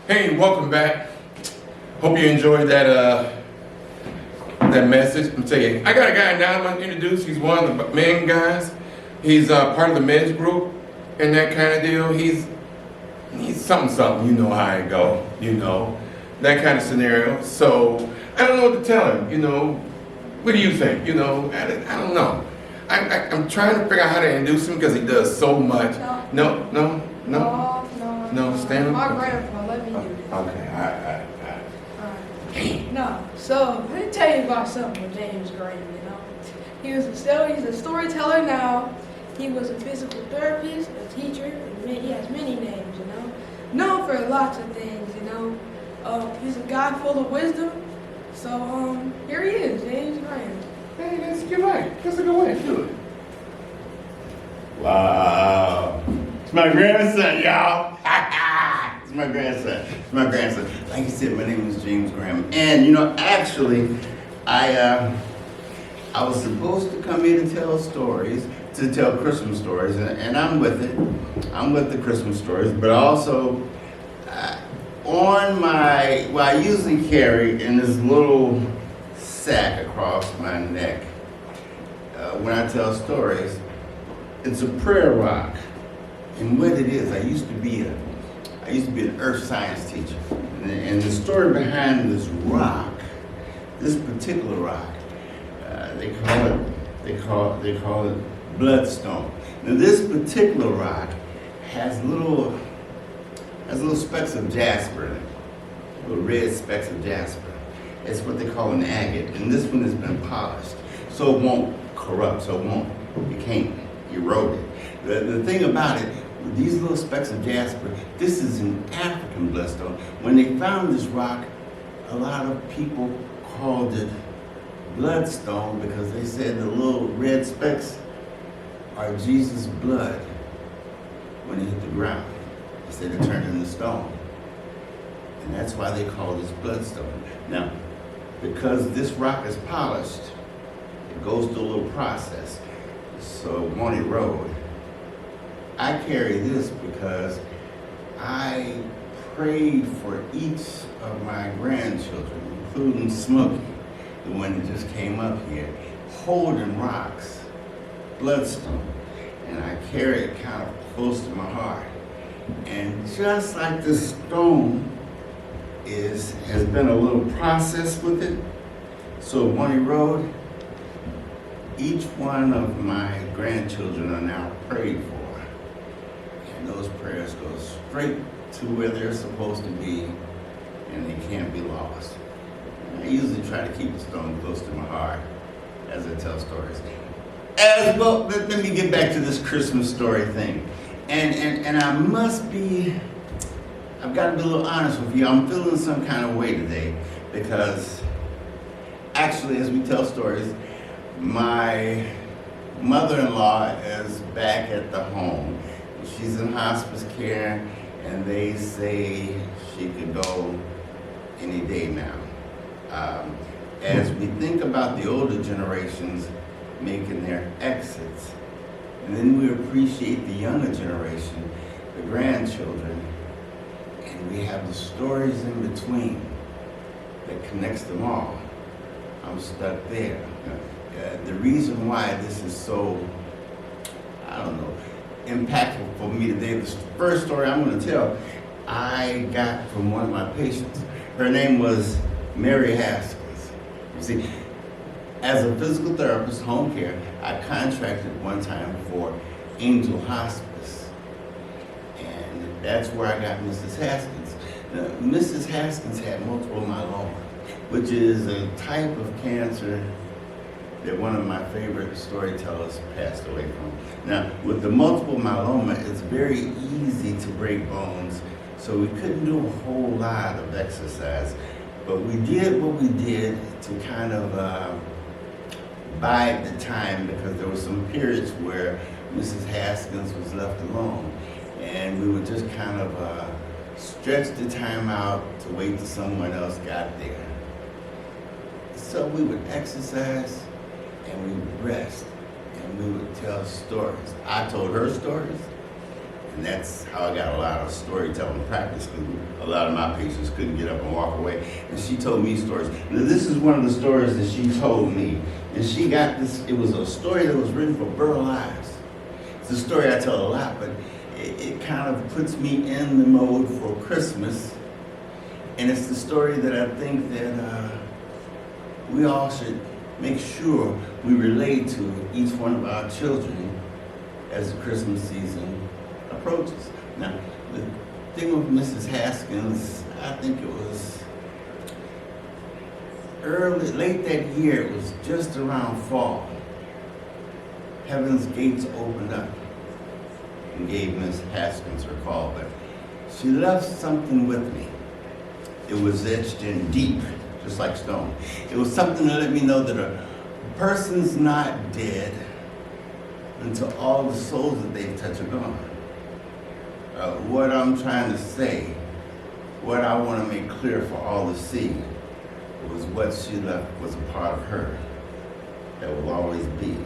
Hey, welcome back. Hope you enjoyed that message. I'm telling you, I got a guy now I'm going to introduce. He's one of the main guys. He's part of the men's group and that kind of deal. He's something, you know how it go, that kind of scenario. So I don't know what to tell him, What do you think? I don't know. I'm trying to figure out how to introduce him because he does so much. No, stand up. My grandpa let me do this. Okay, all right. No, so let me tell you about something with James Graham, He's a storyteller now. He was a physical therapist, a teacher, and he has many names, Known for lots of things, He's a guy full of wisdom. So, here he is, James Graham. Hey, that's a good way. That's a good way to do it. Wow. It's my grandson, y'all. It's my grandson. It's my grandson. Like you said, my name is James Graham. And you know, actually, I was supposed to come here to tell stories, to tell Christmas stories, and I'm with it. I'm with the Christmas stories, but also on my, well, I usually carry in this little sack across my neck when I tell stories, it's a prayer rock. And what it is, I used to be an earth science teacher. And the story behind this rock, this particular rock, they call it bloodstone. Now this particular rock has little specks of jasper in it, little red specks of jasper. It's what they call an agate, and this one has been polished, so it won't corrupt, it can't erode it. The thing about it, with these little specks of jasper, this is an African bloodstone. When they found this rock, a lot of people called it bloodstone because they said the little red specks are Jesus' blood when he hit the ground. They said it turned into stone. And that's why they call this bloodstone. Now, because this rock is polished, it goes through a little process, so it won't erode. I carry this because I prayed for each of my grandchildren, including Smokey, the one that just came up here, holding rocks, bloodstone, and I carry it kind of close to my heart. And just like this stone has been a little process with it, so it won't erode, each one of my grandchildren are now prayed for. And those prayers go straight to where they're supposed to be, and they can't be lost. I usually try to keep the stone close to my heart as I tell stories. As well, let me get back to this Christmas story thing. And I've got to be a little honest with you. I'm feeling some kind of way today because actually, as we tell stories, my mother-in-law is back at the home. She's in hospice care, and they say she could go any day now. As we think about the older generations making their exits, and then we appreciate the younger generation, the grandchildren, and we have the stories in between that connects them all. I'm stuck there. The reason why this is so, impactful for me today, the first story I'm going to tell, I got from one of my patients. Her name was Mary Haskins. You see, as a physical therapist, home care, I contracted one time for Angel Hospice. And that's where I got Mrs. Haskins. Now, Mrs. Haskins had multiple myeloma, which is a type of cancer that one of my favorite storytellers passed away from. Now, with the multiple myeloma, it's very easy to break bones, so we couldn't do a whole lot of exercise. But we did what we did to kind of bide the time, because there were some periods where Mrs. Haskins was left alone, and we would just kind of stretch the time out to wait till someone else got there. So we would exercise, and we would rest, and we would tell stories. I told her stories, and that's how I got a lot of storytelling practice, because a lot of my patients couldn't get up and walk away. And she told me stories. Now, this is one of the stories that she told me. And she got this, it was a story that was written for Burl Ives. It's a story I tell a lot, but it kind of puts me in the mode for Christmas. And it's the story that I think that we all should make sure we relate to each one of our children as the Christmas season approaches. Now, the thing with Mrs. Haskins, I think it was late that year, it was just around fall. Heaven's gates opened up and gave Miss Haskins her call, but she left something with me. It was etched in deep, just like stone. It was something that let me know that a person's not dead until all the souls that they've touched are gone. What I'm trying to say what I want to make clear for all to see was what she left was a part of her that will always be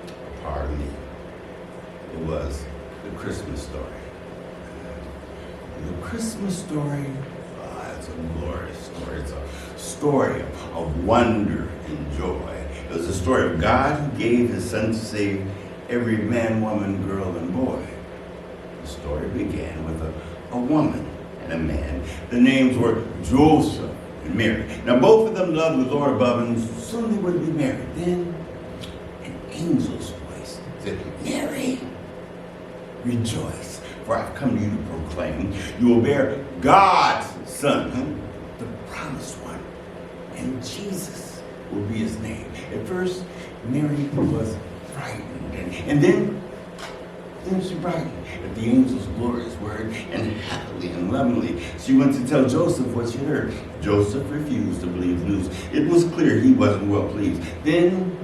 a part of me. It was the Christmas story. The Christmas story, it's a glorious story. It's a story of wonder and joy. It was a story of God who gave his son to save every man, woman, girl, and boy. The story began with a woman and a man. The names were Joseph and Mary. Now both of them loved the Lord above, and soon they would be married. Then an angel's voice said, Mary, rejoice, for I've come to you to proclaim. You will bear God's son, the promised one, and Jesus will be his name. At first, Mary was frightened, and then she brightened at the angel's glorious word, and happily and lovingly she went to tell Joseph what she heard. Joseph refused to believe the news. It was clear he wasn't well pleased. Then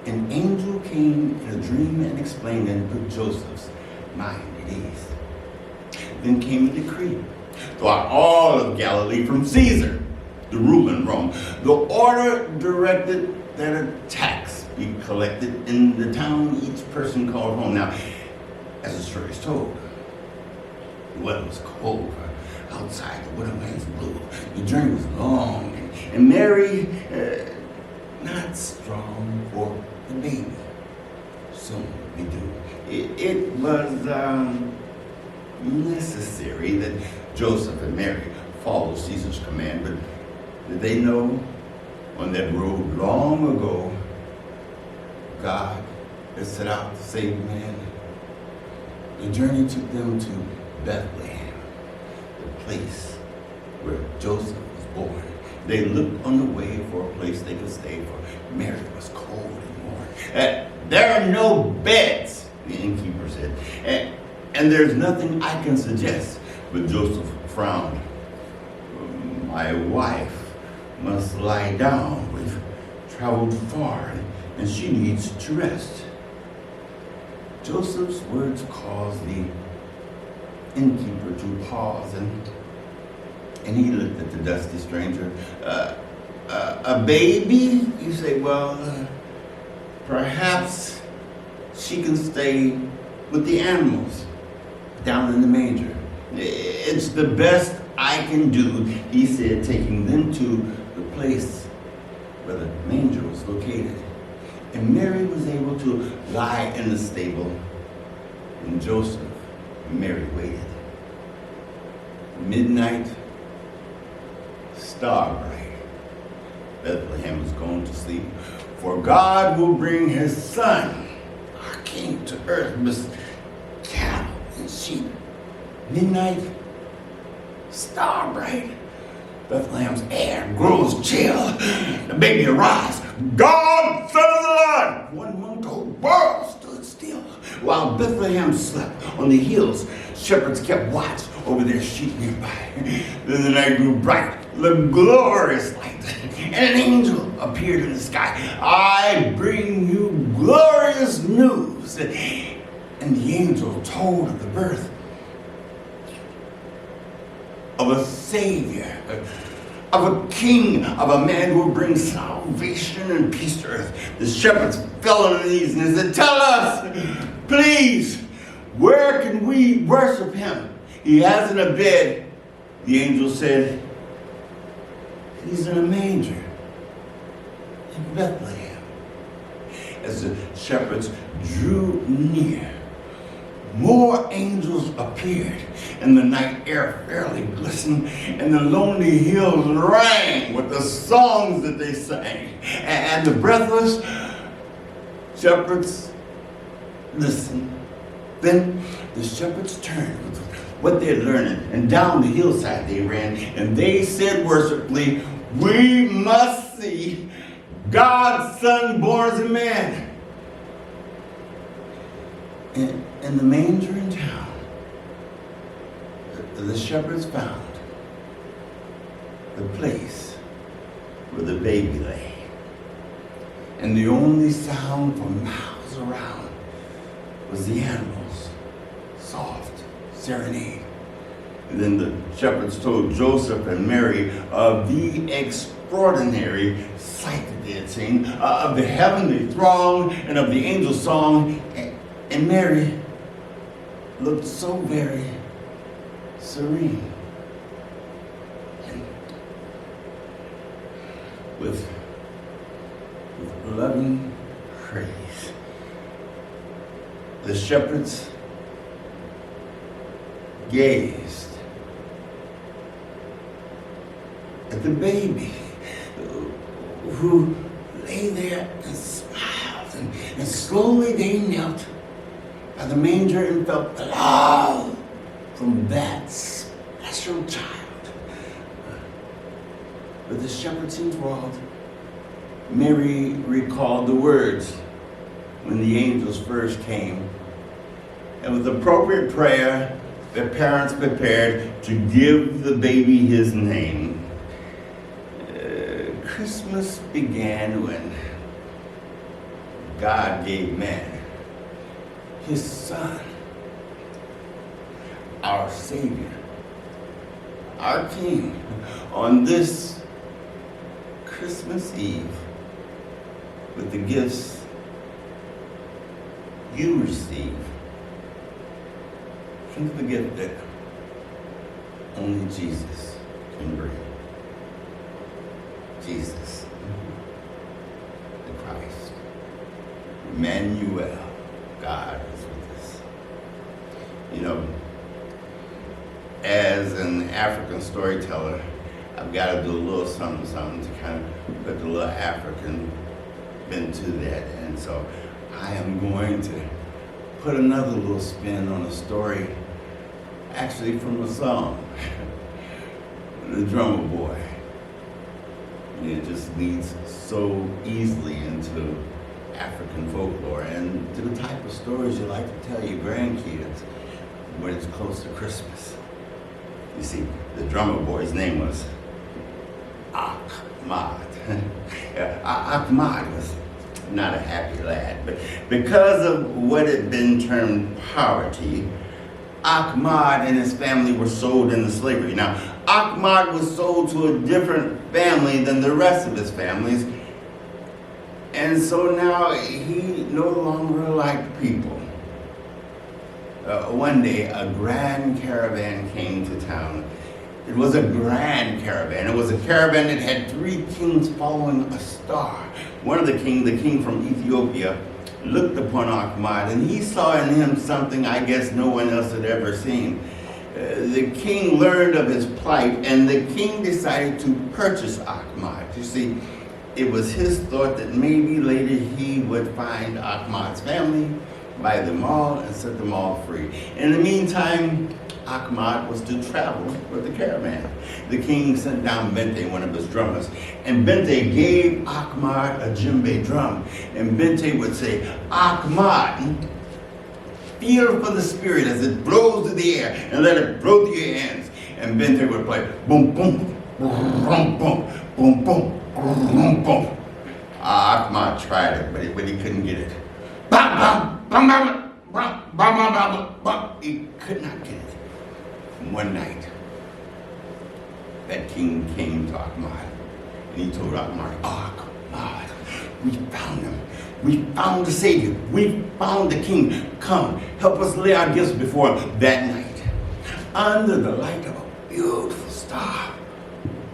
an angel came in a dream and explained and put Joseph's mind at ease. Then came a decree throughout all of Galilee from Caesar, the ruler in Rome. The order directed that a tax be collected in the town each person called home. Now, as the story is told, the weather was cold outside, the winter winds blew, the journey was long, and Mary, not strong for the baby. Soon we do. It was necessary that Joseph and Mary follow Caesar's command, but did they know on that road long ago, God had set out to save man? The journey took them to Bethlehem, the place where Joseph was born. They looked on the way for a place they could stay, for Mary was cold and worn. There are no beds, the innkeeper said, and there's nothing I can suggest. But Joseph frowned. My wife must lie down. We've traveled far, and she needs to rest. Joseph's words caused the innkeeper to pause, and he looked at the dusty stranger. A baby? You say, well, perhaps she can stay with the animals down in the manger. It's the best I can do, he said, taking them to the place where the manger was located. And Mary was able to lie in the stable, and Joseph and Mary waited. Midnight, star bright, Bethlehem was going to sleep, for God will bring his son, our King, to earth with cattle and sheep. Midnight, star bright, Bethlehem's air grows chill. The baby arrives. God, Son of the Lord! 1 month, the whole world stood still. While Bethlehem slept on the hills, shepherds kept watch over their sheep nearby. Then the night grew bright, the glorious light, and an angel appeared in the sky. I bring you glorious news. And the angel told of the birth of a Savior, of a King, of a man who will bring salvation and peace to earth. The shepherds fell on their knees and they said, tell us, please, where can we worship him? He has in a bed. The angel said, he's in a manger in Bethlehem. As the shepherds drew near, more angels appeared, and the night air fairly glistened, and the lonely hills rang with the songs that they sang. And the breathless shepherds listened. Then the shepherds turned with what they had learned, and down the hillside they ran, and they said worshipfully, we must see God's Son born as a man. In the manger in town, the shepherds found the place where the baby lay. And the only sound for miles around was the animals' soft serenade. And then the shepherds told Joseph and Mary of the extraordinary sight that they had seen, of the heavenly throng and of the angel's song. And Mary looked so very serene. And with loving praise, the shepherds gazed at the baby who lay there and smiled, and slowly they knelt by the manger and felt the love from that special child. But the shepherds enthralled, Mary recalled the words when the angels first came, and with appropriate prayer, the parents prepared to give the baby his name. Christmas began when God gave man his son, our Savior, our King, on this Christmas Eve with the gifts you receive. Think of the gift that only Jesus can bring. Jesus, the Christ, Emmanuel, God is with us. You know, as an African storyteller, I've got to do a little something to kind of put the little African into that. And so I am going to put another little spin on a story, actually from a song, The Drummer Boy. It just leads so easily into African folklore and to the type of stories you like to tell your grandkids when it's close to Christmas. You see, the drummer boy's name was Ahmad. Ahmad was not a happy lad, but because of what had been termed poverty, Ahmad and his family were sold into slavery. Now, Ahmad was sold to a different family than the rest of his families, and so now he no longer liked people. One day, a grand caravan came to town. It was a grand caravan. It was a caravan that had 3 kings following a star. One of the king from Ethiopia, looked upon Ahmad, and he saw in him something I guess no one else had ever seen. The king learned of his plight, and the king decided to purchase Ahmad. You see, it was his thought that maybe later he would find Ahmad's family, buy them all, and set them all free. In the meantime, Ahmad was to travel with the caravan. The king sent down Bente, one of his drummers, and Bente gave Ahmad a djembe drum. And Bente would say, Ahmad, feel for the spirit as it blows through the air, and let it blow through your hands. And Bente would play, boom, boom, boom, boom, boom, boom, boom, boom. Ahmad tried it, but he couldn't get it. Bam, bam, bam, bam, bam, bam, bam, bam. He could not get it. One night, that king came to Ahmad, and he told Ahmad, Ahmad, we found him. We found the Savior. We found the king. Come, help us lay our gifts before him. That night, under the light of a beautiful star,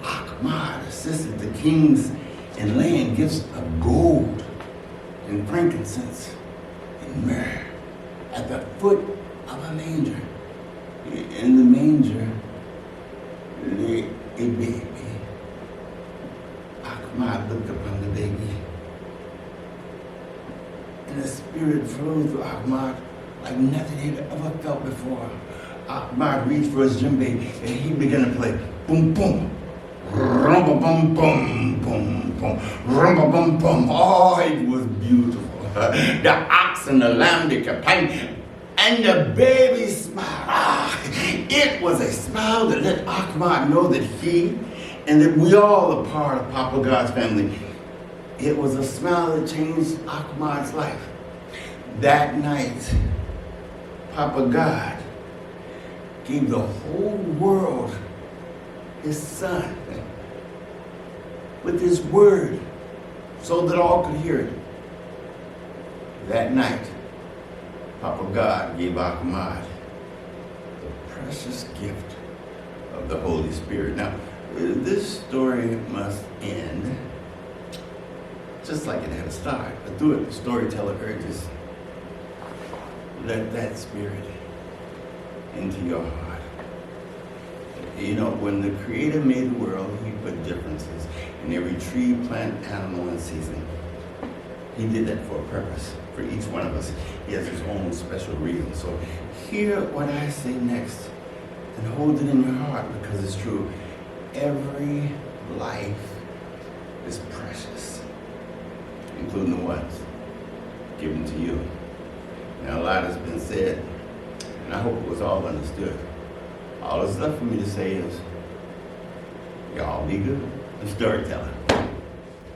Ahmad assisted the kings in laying gifts of gold and frankincense and myrrh at the foot of a manger. In the manger lay a baby. Ahmad looked upon the baby, and the spirit flowed through Ahmad like nothing he had ever felt before. Ahmad reached for his djembe, and he began to play boom boom, rumba bum bum bum bum, rumba bum bum. Oh, it was beautiful. The ox and the lamb, they kept playing. And the baby smiled. It was a smile that let Ahmad know that he and that we all are part of Papa God's family. It was a smile that changed Ahmad's life. That night, Papa God gave the whole world his son with his word so that all could hear it. That night, Papa God gave Ahmad the precious gift of the Holy Spirit. Now, this story must end just like it had a start. But through it, the storyteller urges, let that spirit into your heart. You know, when the Creator made the world, he put differences in every tree, plant, animal, and season. He did that for a purpose. For each one of us, he has his own special reason. So hear what I say next and hold it in your heart because it's true. Every life is precious, including the ones given to you. Now, a lot has been said, and I hope it was all understood. All that's left for me to say is, y'all be good. The storyteller.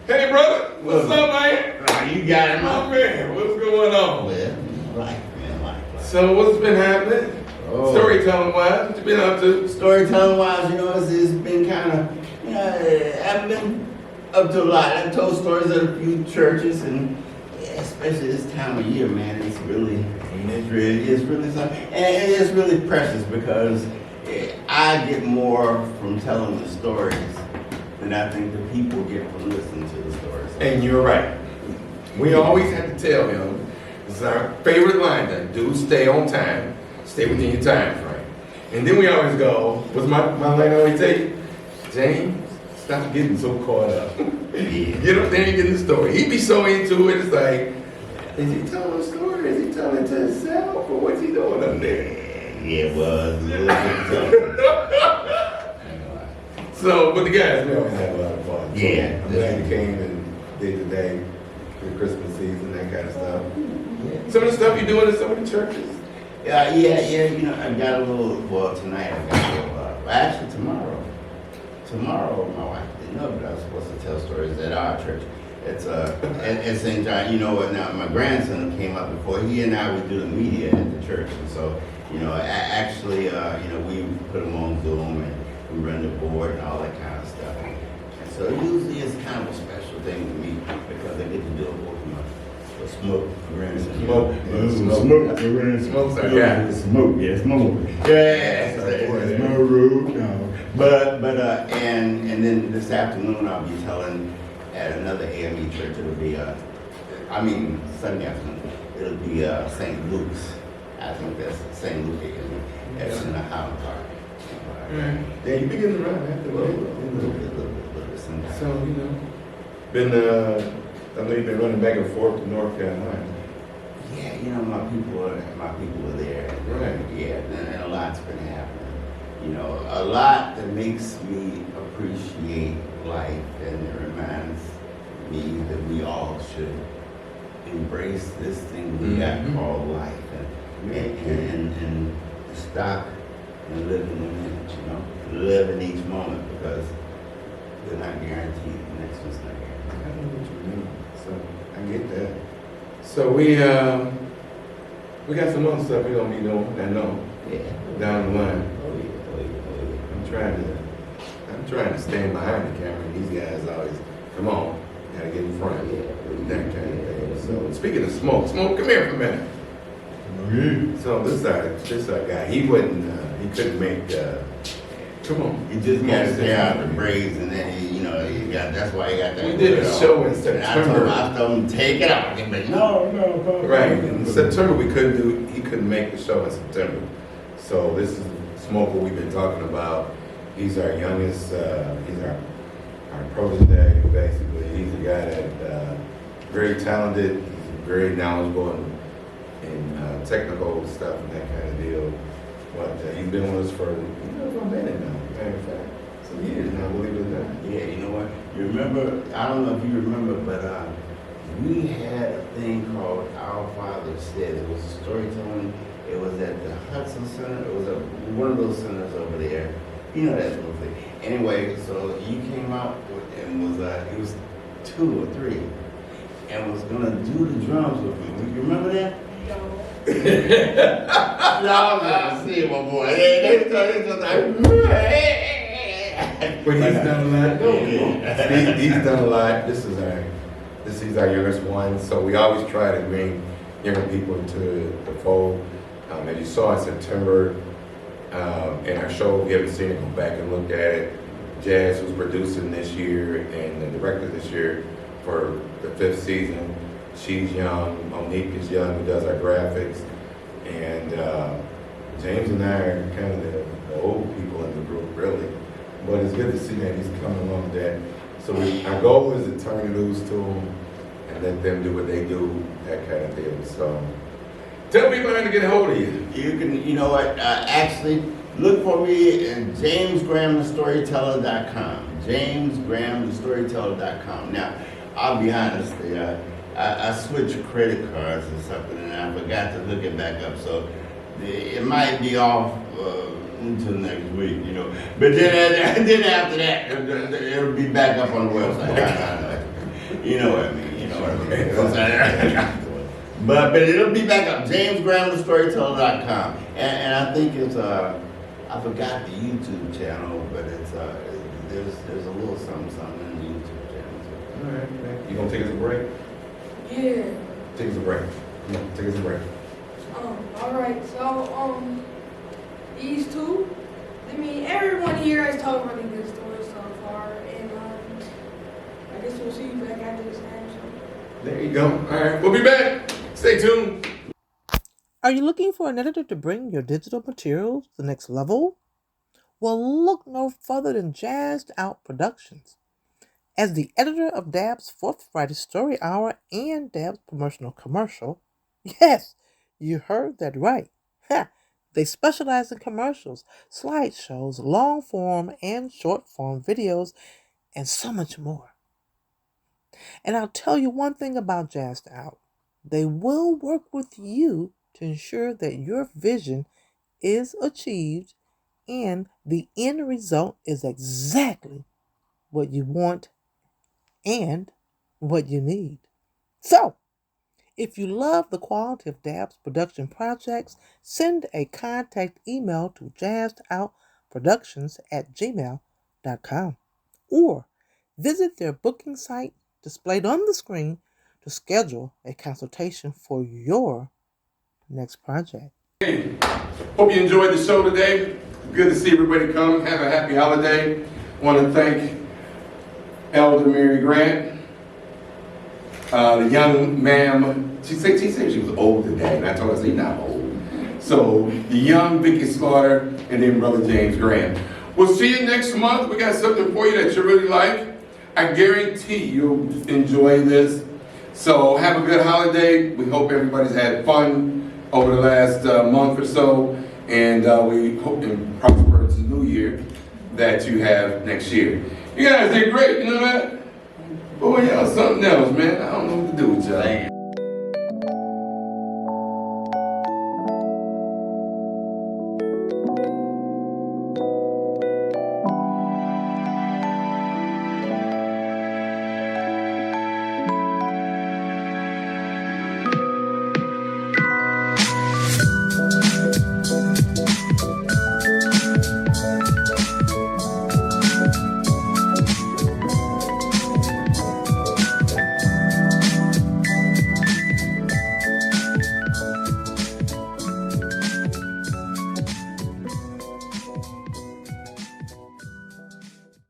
Hey, brother, what's up, man? You got it, my man. What's going on? Well, life, man, life. So, what's been happening? Storytelling wise, what you been up to? Storytelling wise, you know, it's been kind of, you know, I haven't been up to a lot. I've told stories at a few churches, and especially this time of year, man, it's really something. And it's really precious because I get more from telling the stories than I think the people get from listening to the stories. And you're right. We always have to tell him, this is our favorite line, that do stay on time, stay within your time frame. And then we always go, what's my line always say? James, stop getting so caught up. Get up there and get in the story. He be so into it, it's like, is he telling a story? Or is he telling it to himself? Or what's he doing up there? Yeah, it was. A little bit So, but the guys, we always have a lot of fun. Yeah. I'm glad you came and did today, the Christmas season, that kind of stuff. Yeah. Some of the stuff you're doing in some of the churches. Yeah, you know, I got a little, well, tonight I got a little, actually tomorrow, my wife didn't know, but I was supposed to tell stories at our church. It's at St. John. You know what, now my grandson came up before, he and I would do the media at the church, and so, you know, actually, you know, we put him on Zoom, and we run the board and all that kind of stuff. And so usually it's kind of a special thing to me because I get to do it with my smoke. But and then this afternoon I'll be telling at another AME church. It'll be Sunday afternoon. It'll be St. Luke's. I think that's St. Luke AME. That's in the Highland Park. Yeah, you begin to run after a little bit. So, you know, I know you've been running back and forth to North Carolina. Yeah, you know, my people are there. Right. Yeah, and a lot's been happening. You know, a lot that makes me appreciate life, and it reminds me that we all should embrace this thing we got called life, and stop and live in the minute, you know, live in each moment because they're not guaranteed. The next one's not guaranteed. I know what you mean. So I get that. So we got some other stuff we're gonna be doing. I know. Yeah. Down the line. I'm trying to stand behind the camera. And these guys always, come on, gotta get in front. That kind of thing. So speaking of Smoke, come here for a minute. So this our guy. He couldn't make. Come on. He just got to stay out of the braids, and then he got. That's why he got that. We did a show in September. I told him take it out. But no. Right. In September we couldn't do. He couldn't make the show in September. So this is Smoker we've been talking about. He's our youngest. He's our protege basically. He's a guy that very talented. He's very knowledgeable in technical stuff and that kind of deal. But he's been with us for a minute now, matter of fact. Some years now, believe it or not. Yeah, you know what? You remember, I don't know if you remember, but we had a thing called Our Father Said. It was a storytelling. It was at the Hudson Center. It was one of those centers over there. You know that little thing. Anyway, so you came out and it was 2 or 3, and was gonna do the drums with me. You remember that? I see my boy. They just like, But he's done a lot. He's done a lot. This is our youngest one, so we always try to bring younger people into the fold. As you saw in September, in our show, if you haven't seen it, go back and look at it. Jazz was producing this year and the director this year for the 5th season. She's young. Monique is young, who does our graphics. And James and I are kind of the old people in the group, really. But it's good to see that he's coming along with that. So our goal is to turn it loose to them and let them do what they do, that kind of deal. So tell people how to get a hold of you. You know what, actually, look for me at jamesgrahamthestoryteller.com. jamesgrahamthestoryteller.com. Now, I'll be honest, I switched credit cards or something, and I forgot to hook it back up, so it might be off until next week, you know. But then after that, it'll be back up on the website. You know what I mean, you know what I mean. But it'll be back up, jamesgrahamthestoryteller.com. And I think it's, I forgot the YouTube channel, but it's, there's a little something in the YouTube channel. All right, you gonna take us a break? Yeah. Take us a break. Come on, take us a break. All right. So, these two, I mean, everyone here has told really good stories so far, and I guess we'll see you back after this time. So. There you go. All right, we'll be back. Stay tuned. Are you looking for an editor to bring your digital materials to the next level? Well, look no further than Jazzed Out Productions. As the editor of DABS' 4th Friday Story Hour and DABS promotional commercial, yes, you heard that right. They specialize in commercials, slideshows, long-form and short-form videos, and so much more. And I'll tell you one thing about Jazzed Out. They will work with you to ensure that your vision is achieved and the end result is exactly what you want and what you need. So, if you love the quality of DABS production projects, send a contact email to jazzedoutproductions@gmail.com or visit their booking site displayed on the screen to schedule a consultation for your next project. Hey, hope you enjoyed the show today. Good to see everybody come. Have a happy holiday. I want to thank Elder Mary Grant, the young ma'am. She said she was old today, and I told her, "You're not old." So the young Vicky Slaughter, and then Brother James Grant. We'll see you next month. We got something for you that you really like. I guarantee you'll enjoy this. So have a good holiday. We hope everybody's had fun over the last month or so, and we hope and prosperous new year that you have next year. You guys did great, you know that? Boy, y'all something else, man. I don't know what to do with y'all.